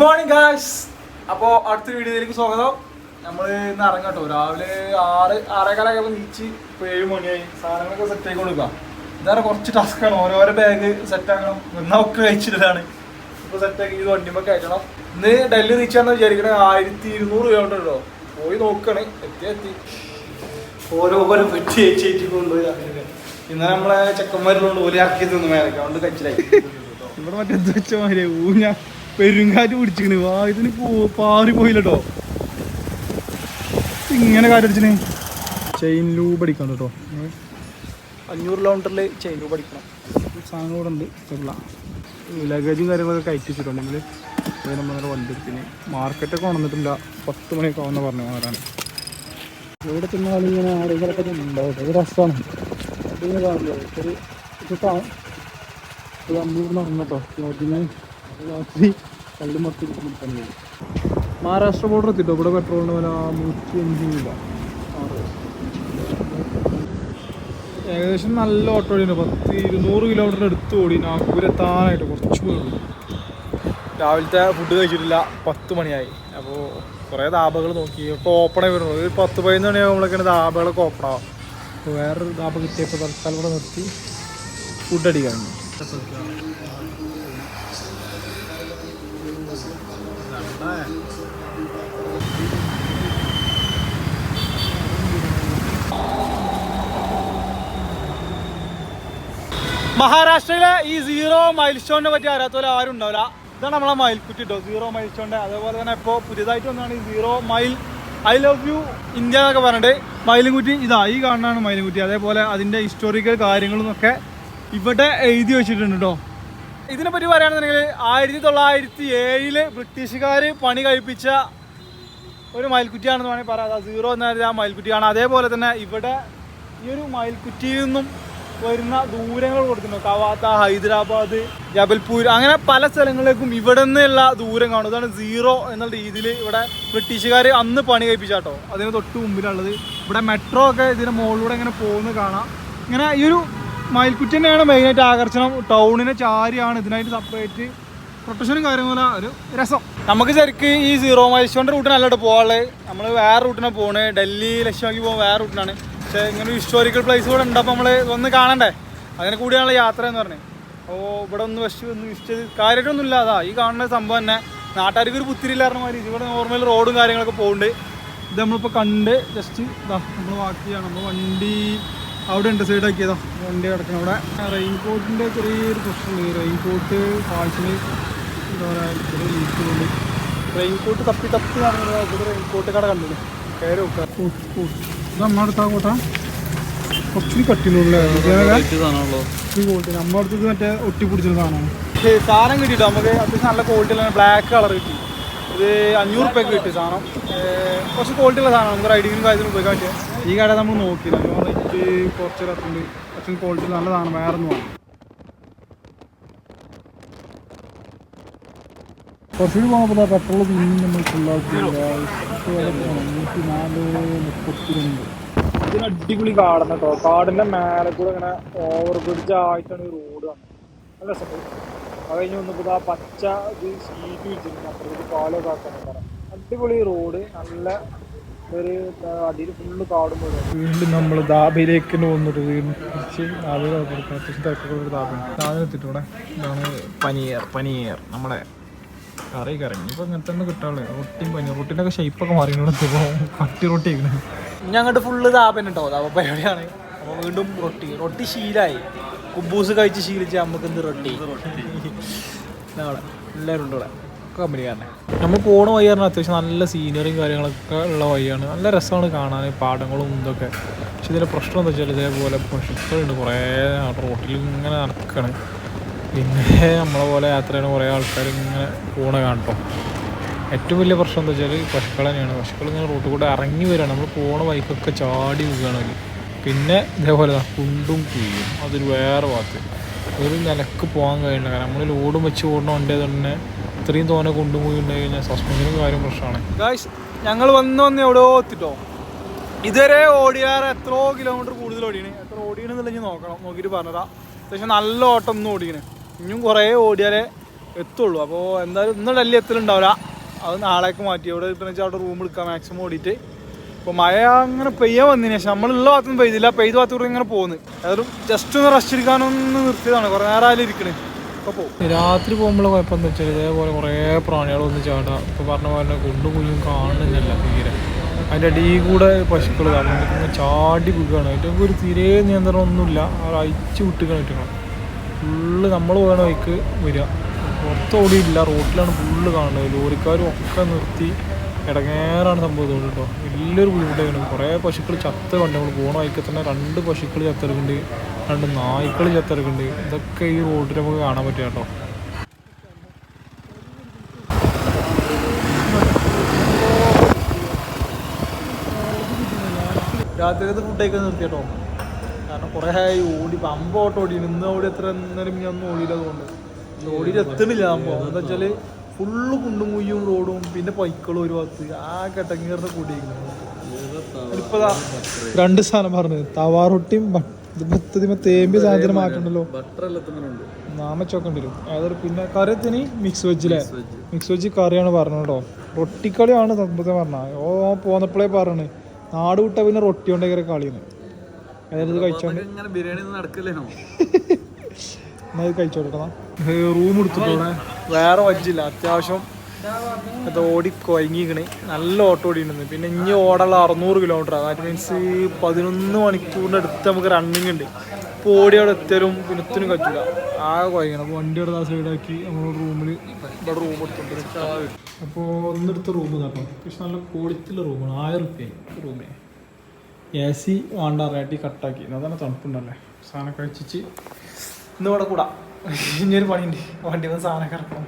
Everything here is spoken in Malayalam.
Morning guys. അപ്പോൾ അടുത്ത വീഡിയോയിലേക്ക് സ്വാഗതം. നമ്മൾ ഇന്ന് ഇറങ്ങാം കേട്ടോ. രാവിലെ 6:15 നീച്ച് ഇപ്പോൾ 7 മണിയായി. സാധനങ്ങളൊക്കെ സെറ്റ് ആക്കി കൊടുക്കുക. ഇതാണ് കുറച്ച് ടാസ്ക്കാണ്. ഓരോരോ ബാഗ് സെറ്റാക്കണം. ഒക്കെ കഴിച്ചിട്ടാണ് ഇപ്പോൾ സെറ്റാക്കി ഇത് വണ്ടിമ്പോൾ കയറ്റണം. ഇന്ന് ഡൽഹി റീച്ചാന്ന് വിചാരിക്കണേ. 1200 കിലോമീറ്റർ ഉണ്ടോ. പോയി നോക്കണേ. എത്തി ഓരോ പെറ്റി ചേച്ചി കൊണ്ടുപോയി. ഇന്നലെ നമ്മളെ ചെക്കന്മാരിലോണ്ട് ഓരോ ഇറക്കി തിന്നു മേലൊക്കെ അതുകൊണ്ട് കഴിച്ചിലായി. ഇവിടെ മറ്റെന്ത് വെച്ച മാതിരി ഊഞ്ഞ പെരുങ്കാറ്റ് പിടിച്ചിക്കണ്. വാ ഇതിന് പാറി പോയില്ലട്ടോ. ഇങ്ങനെ കാറ്റടിച്ചിന്. ചെയിൻ ലൂബ് അടിക്കണം കേട്ടോ. 500 കിലോമീറ്ററിൽ ചെയിൻ ലൂബ് അടിക്കണം. സാധനം കൂടെ ഉണ്ട്. ലഗേജും കാര്യങ്ങളൊക്കെ കയറ്റി വെച്ചിട്ടുണ്ടെങ്കിൽ നമ്മളങ്ങനെ വണ്ടി എടുത്തിന്. മാർക്കറ്റൊക്കെ വന്നിട്ടില്ല. 10 മണിയൊക്കെ ആവുന്ന പറഞ്ഞു മാറാണ്. ഇവിടെ ചെന്നാലും ഇങ്ങനെ ആളുകളൊക്കെ ഉണ്ടാവും. ഒരു രസമാണ്. അതിങ്ങനെ കാണില്ലേ ഒരു നമ്മളിവിടെ നടന്നോ ലോഡ്ജിന് രാത്രി കല്ല് മൊത്തം തന്നെ. മഹാരാഷ്ട്ര ബോർഡർ എത്തിട്ടോ. ഇവിടെ പെട്രോളിന് വില 105 രൂപ. ഏകദേശം നല്ല ഓട്ടോ ഓടിയുണ്ട്. 200 കിലോമീറ്റർ എടുത്ത് ഓടി. നാഗ്പൂരെത്താനായിട്ട് കുറച്ച് പോയുള്ളൂ. രാവിലത്തെ ഫുഡ് കഴിച്ചിട്ടില്ല. 10 മണിയായി. അപ്പോൾ കുറേ ധാബകൾ നോക്കി. ഒക്കെ ഓപ്പണായി വരുന്നുള്ളൂ. ഒരു 10-11 മണിയാകുമ്പോഴേക്കാണ് ധാബകളൊക്കെ ഓപ്പണാവും. അപ്പോൾ വേറൊരു ധാബ കിട്ടിയപ്പോൾ തൽക്കാലം ഇവിടെ നിർത്തി ഫുഡ് അടിക്കാൻ. മഹാരാഷ്ട്രയിലെ ഈ 0 മൈൽ സ്റ്റോണിനെ പറ്റി അറിയാത്തവരെ ആരും ഉണ്ടാവില്ല. ഇതാണ് നമ്മളെ മയിൽക്കുറ്റി കേട്ടോ. 0 മൈൽ സ്റ്റോണിൻ്റെ. അതേപോലെ തന്നെ ഇപ്പോൾ പുതിയതായിട്ട് വന്നാണ് ഈ 0 mile I love you India എന്നൊക്കെ പറഞ്ഞിട്ട് മയിലുംകുറ്റി. ഇതാ ഈ കാണാനാണ് മയിലുംകുറ്റി. അതേപോലെ അതിൻ്റെ ഹിസ്റ്റോറിക്കൽ കാര്യങ്ങളും ഒക്കെ ഇവിടെ എഴുതി വെച്ചിട്ടുണ്ട് കേട്ടോ. ഇതിനെപ്പറ്റി പറയുകയാണെന്നുണ്ടെങ്കിൽ 1907 ബ്രിട്ടീഷുകാർ പണി കഴിപ്പിച്ച ഒരു മയിൽക്കുറ്റിയാണെന്ന് വേണമെങ്കിൽ പറയാം. 0 എന്ന ആ മയിൽക്കുറ്റിയാണ്. അതേപോലെ തന്നെ ഇവിടെ ഈ ഒരു മയിൽക്കുറ്റിയിൽ നിന്നും വരുന്ന ദൂരങ്ങൾ കൊടുത്തിട്ടുണ്ട്. കവാത്ത, ഹൈദരാബാദ്, ജബൽപൂർ, അങ്ങനെ പല സ്ഥലങ്ങളിലേക്കും ഇവിടെ നിന്നുള്ള ദൂരം കാണും. ഇതാണ് 0 എന്നുള്ള രീതിയിൽ ഇവിടെ ബ്രിട്ടീഷുകാർ അന്ന് പണി കഴിപ്പിച്ചാട്ടോ. അതിന് തൊട്ട് മുമ്പിലുള്ളത്. ഇവിടെ മെട്രോ ഒക്കെ ഇതിൻ്റെ മുകളിലൂടെ ഇങ്ങനെ പോകുന്നത് കാണാം. ഇങ്ങനെ ഈ ഒരു മയിൽക്കുറ്റി തന്നെയാണ് മെയിനായിട്ട് ആകർഷണം. ടൗണിനെ ചാരിയാണ്. ഇതിനായിട്ട് സെപ്പറേറ്റ് പ്രൊട്ടക്ഷനും കാര്യങ്ങളും ഒരു രസം. നമുക്ക് ശരിക്കും ഈ 0 മൈൽ സ്റ്റോണിൻ്റെ റൂട്ടിനല്ല പോകാനുള്ളത്. നമ്മൾ വേറെ റൂട്ടിനാണ് പോകുന്നത്. ഡൽഹി ലക്ഷ്യമാക്കി പോകുമ്പോൾ വേറെ റൂട്ടിനാണ്. പക്ഷേ ഇങ്ങനെ ഒരു ഹിസ്റ്റോറിക്കൽ പ്ലേസ് കൂടെ ഉണ്ട്. അപ്പോൾ നമ്മൾ ഒന്ന് കാണണ്ടേ. അങ്ങനെ കൂടിയാണല്ലോ യാത്ര എന്ന് പറഞ്ഞത്. അപ്പോൾ ഇവിടെ ഒന്ന് വിസിറ്റ് ചെയ്ത് കാര്യമായിട്ടൊന്നും ഇല്ല. അതാ ഈ കാണുന്ന സംഭവം തന്നെ. നാട്ടുകാർക്ക് ഒരു പുത്തിരില്ലായിരുന്ന മാതിരി ഇവിടെ നോർമൽ റോഡും കാര്യങ്ങളൊക്കെ പോകുന്നുണ്ട്. ഇത് നമ്മളിപ്പോൾ കണ്ട് ജസ്റ്റ് ഇതാ നമ്മൾ വാക്ക് ചെയ്യണം. നമ്മൾ വണ്ടി അവിടെ ഉണ്ട്. സൈഡാക്കിയതാ വണ്ടി കിടക്കണം. അവിടെ റെയിൻകോട്ടിൻ്റെ ചെറിയൊരു പ്രശ്നമുണ്ട്. റെയിൻകോട്ട് ഫാൾസിന് ചെറിയ ലീക്കുണ്ട്. റെയിൻകോട്ട് തപ്പി നടന്നത്. ഇവിടെ റെയിൻകോട്ട് കട കണ്ടില്ലേ. കയറി വെക്കാം. ഇത് നമ്മുടെ അടുത്താ കോട്ട കുറച്ചുകൂടി കട്ടിലുള്ള ക്വാളിറ്റി. നമ്മുടെ അടുത്തത് മറ്റേ ഒട്ടിപ്പിടിച്ചൊരു സാധനമാണ്. സാധനം കിട്ടിയിട്ടോ നമുക്ക്. അത്യാവശ്യം നല്ല ക്വാളിറ്റിയിലാണ്. ബ്ലാക്ക് കളർ കിട്ടി. ഇത് 500 രൂപയ്ക്ക് കിട്ടി സാധനം. കുറച്ച് ക്വാളിറ്റിയുള്ള സാധനമാണ്. നമുക്ക് റൈഡിങ്ങിനും കാര്യത്തിനും ഉപയോഗിക്കാൻ പറ്റിയ ഈ കട നമ്മൾ നോക്കിയില്ല. റേറ്റ് കുറച്ച് റേറ്റുണ്ട്. അത്യാവശ്യം ക്വാളിറ്റി നല്ല സാധനം. വേറെ ഒന്നും വേണം. കുറച്ചുകൂടി പോകുമ്പോൾ പെട്രോൾ പിന്നെയും നമ്മൾ ഫുള്ളാക്കിയില്ല. 132. ഇതിന് അടിപൊളി കാടാണ് കേട്ടോ. കാടിൻ്റെ മേലെ കൂടെ ഇങ്ങനെ ഓവർ ബ്രിഡ്ജ് ആയിട്ടാണ് ഈ റോഡ് വന്നത്. നല്ല രസമുണ്ട്. അത് കഴിഞ്ഞ് വന്നപ്പോൾ ആ പച്ച ഇത് ഷീറ്റ് വെച്ചിട്ടുണ്ട്. അപ്പുറത്തേക്ക് പാലൊക്കെ ആക്കാൻ പറയാം. അടിപൊളി റോഡ്. നല്ല ഒരു അടിയിൽ ഫുള്ള് കാടും പോലെ. വീണ്ടും നമ്മൾ ധാബയിലേക്ക് വന്നിട്ട് വീണ്ടും തിരിച്ച് ധാബയിൽ കൊടുക്കാം. അത്യാവശ്യം തിരക്കൊരു ധാബയാണ്. ധാബയിൽ എത്തിയിട്ടൂടെ. ഇതാണ് പനീർ നമ്മുടെ കറി ഇപ്പോൾ ഇങ്ങനത്തെ തന്നെ കിട്ടാനുള്ളൂ. റൊട്ടിയും പനീർ. റൊട്ടിൻ്റെ ഷേപ്പൊക്കെ മാറിയിട്ട് കട്ടി റൊട്ടി ആയിരുന്നു. ഇനി അങ്ങോട്ട് ഫുള്ള് ധാബൻ കേട്ടോ. ധാബ പരിപാടിയാണ്. അപ്പോൾ വീണ്ടും റൊട്ടി ശീലമായി. കുബൂസ് കഴിച്ച് ശീലിച്ച് നമുക്ക് എന്ത് റൊട്ടി. അവിടെ എല്ലാവരും ഉണ്ട്. ഇവിടെ കമ്പനിക്കാരനെ. നമ്മൾ പോണ വഴി പറഞ്ഞാൽ അത്യാവശ്യം നല്ല സീനറിയും കാര്യങ്ങളൊക്കെ ഉള്ള വഴിയാണ്. നല്ല രസമാണ് കാണാൻ. പാടങ്ങളും ഇതൊക്കെ. പക്ഷെ ഇതിൻ്റെ പ്രശ്നം എന്താ വെച്ചാൽ ഇതേപോലെ പശുക്കളുണ്ട്. കുറേ റോട്ടിൽ ഇങ്ങനെ നടക്കുകയാണ്. പിന്നെ നമ്മളെ പോലെ യാത്ര ചെയ്യുന്ന കുറേ ആൾക്കാർ ഇങ്ങനെ പോണ കാണട്ടോ. ഏറ്റവും വലിയ പ്രശ്നം എന്താ വെച്ചാൽ പശുക്കൾ തന്നെയാണ്. പശുക്കൾ ഇങ്ങനെ റോട്ടിൽ കൂടെ ഇറങ്ങി വരികയാണ്. നമ്മൾ പോണ ബൈക്കൊക്കെ ചാടി വീഴുകയാണെങ്കിൽ. പിന്നെ ഇതേപോലെ കുണ്ടും കുഴിയും. അതൊരു വേറെ ഭാഗത്ത് ഒരു നിലക്ക് പോകാൻ കഴിയില്ല. കാരണം നമ്മൾ ലോഡും വെച്ച് ഓടണ വണ്ടി തന്നെ ഇത്രയും തോനെ കുണ്ടും കുഴി ഉണ്ടായി കഴിഞ്ഞാൽ സസ്പെൻഷനും കാര്യം പ്രശ്നമാണ്. ഗായ്സ് ഞങ്ങൾ വന്ന് എവിടെയോ എത്തിട്ടോ. ഇതുവരെ ഓടിയാറ് എത്രയോ കിലോമീറ്റർ കൂടുതൽ ഓടിയാണ്. എത്ര ഓടിയണെന്നുണ്ടെങ്കിൽ നോക്കണം. നോക്കിയിട്ട് പറഞ്ഞതാ. അത്യാവശ്യം നല്ല ഓട്ടം ഒന്നും ഓടിക്കണേ. ഇനിയും കുറേ ഓടിയാലേ എത്തുള്ളൂ. അപ്പോൾ എന്തായാലും ഇന്ന് ഡൽഹി എത്തലുണ്ടാവില്ല, അത് നാളേക്ക് മാറ്റി. അവിടെ ഇപ്പം വെച്ചാൽ അവിടെ റൂം എടുക്കാം മാക്സിമം ഓടിയിട്ട്. അപ്പോൾ മഴ അങ്ങനെ പെയ്യാൻ വന്നതിന് ശേഷം നമ്മളുള്ള ഭാഗത്തൊന്നും പെയ്തില്ല, പെയ്ത ഭാഗത്തൂടെ ഇങ്ങനെ പോകുന്നു. ഏതായാലും ജസ്റ്റ് ഒന്ന് റെസ്റ്റ് എടുക്കാനൊന്ന് നിർത്തിയതാണ്, കുറേ നേരം ആയാലും ഇരിക്കണേ. അപ്പോൾ പോകും. രാത്രി പോകുമ്പോൾ കുഴപ്പമെന്ന് വെച്ചാൽ ഇതേപോലെ കുറേ പ്രാണികളൊന്നും ചാടാം. ഇപ്പോൾ പറഞ്ഞ പോലെ കുണ്ടും കുഴിയും കാണുന്നില്ല തീരെ. അതിൻ്റെ അടിയിൽ കൂടെ പശുക്കൾ കാണുന്നുണ്ട്, ചാടി വീഴുകയാണ്. അതിൻ്റെ ഒരു തീരെ നിയന്ത്രണം ഒന്നുമില്ല, അവർ അയച്ചു വിട്ടുകയാണ് പറ്റുന്നത്. ഫുള്ള് നമ്മൾ പോകണ വഴിക്ക് വരിക, പുറത്തോടിയില്ല, റോട്ടിലാണ് ഫുള്ള് കാണുന്നത്. ലോറിക്കാരും ഒക്കെ നിർത്തി ഇടങ്ങേറാണ് സംഭവം തോന്നുന്നു കേട്ടോ. വലിയൊരു ബുദ്ധിമുട്ടായിരുന്നു. കുറേ പശുക്കൾ ചത്ത കണ്ട് നമ്മൾ പോകണ വഴിക്ക് തന്നെ 2 പശുക്കൾ ചത്തെടുക്കുന്നുണ്ട്, 2 നായ്ക്കൾ ചത്തെടുക്കുന്നുണ്ട്. ഇതൊക്കെ ഈ റോഡിൽ നമുക്ക് കാണാൻ പറ്റുക കേട്ടോ. രാത്രിയിലത്തെ ഫുഡൊക്കെ നിർത്തി കേട്ടോ, കാരണം കുറേ ഓടി പമ്പ് ഓട്ടോ ഓടി ഇന്ന് ഓടി എത്ര നേരം ഞാൻ ഒന്നും ഓടിയില്ല. അതുകൊണ്ട് ഓടിയിട്ട് എത്തണില്ല സംഭവം. എന്താ വെച്ചാൽ ഫുള്ള് കുണ്ടും കുയ്യും റോഡും പിന്നെ പൈക്കളും ഒരു ഭാഗത്ത് ആ കെട്ടങ്ങീറിന്റെ കൂടിയിരിക്കുന്നത്. ഇപ്പൊ 2 സാധനം പറഞ്ഞു, തവാറൊട്ടിയും തേമ്പിയ സാധനത്തിന് മാറ്റണ്ടല്ലോ, നാമച്ചൊക്കെ വരും. അതായത് പിന്നെ കറിയത്തിന് മിക്സ് വെജിലെ മിക്സ് വെജ് കറിയാണ് പറഞ്ഞത് കേട്ടോ. റൊട്ടിക്കളിയാണ് സംഭവം പറഞ്ഞത്. പോന്നപ്പോഴേ പറഞ്ഞു നാട് വിട്ട പിന്നെ റൊട്ടി കൊണ്ടേക്കറെ കളിയാണ്. അതായത് കഴിച്ചോണ്ട് എന്നാ കഴിച്ചോട്ടെ. റൂം എടുത്തിട്ടോടെ വേറെ വജ്ജില്ല, അത്യാവശ്യം അത് ഓടി കൊയങ്ങിക്കണ്. നല്ല ഓട്ടോ ഓടിയിട്ടുണ്ട്. പിന്നെ ഇനി ഓടാനുള്ള 600 കിലോമീറ്റർ, ദാറ്റ് മീൻസ് 11 മണിക്കൂറിൻ്റെ അടുത്ത് നമുക്ക് റണ്ണിങ് ഉണ്ട്. ഇപ്പോൾ ഓടി അവിടെ എത്തിയാലും പിന്നെ ഒത്തിനും കഴിച്ചില്ല, ആകെ കൊയങ്ങണം. അപ്പോൾ വണ്ടി അവിടെ സൈഡാക്കി നമ്മൾ റൂമിൽ ഇവിടെ റൂം എടുത്തിട്ടുണ്ട്. അപ്പോൾ ഒന്നെടുത്ത റൂം കേട്ടോ, പക്ഷെ നല്ല ക്വാളിറ്റിയുള്ള റൂമാണ്. 1000 റുപ്യ റൂമിന്. AC വേണ്ട റേറ്റി കട്ടാക്കി, അതാണ് തണുപ്പുണ്ടല്ലേ. സാധനം കഴിച്ചിട്ട് ഇന്ന് ഇവിടെ കൂടാ. ഇനിയൊരു പണിയുണ്ട്, വണ്ടി വന്ന് സാധനം ഇറക്കണം.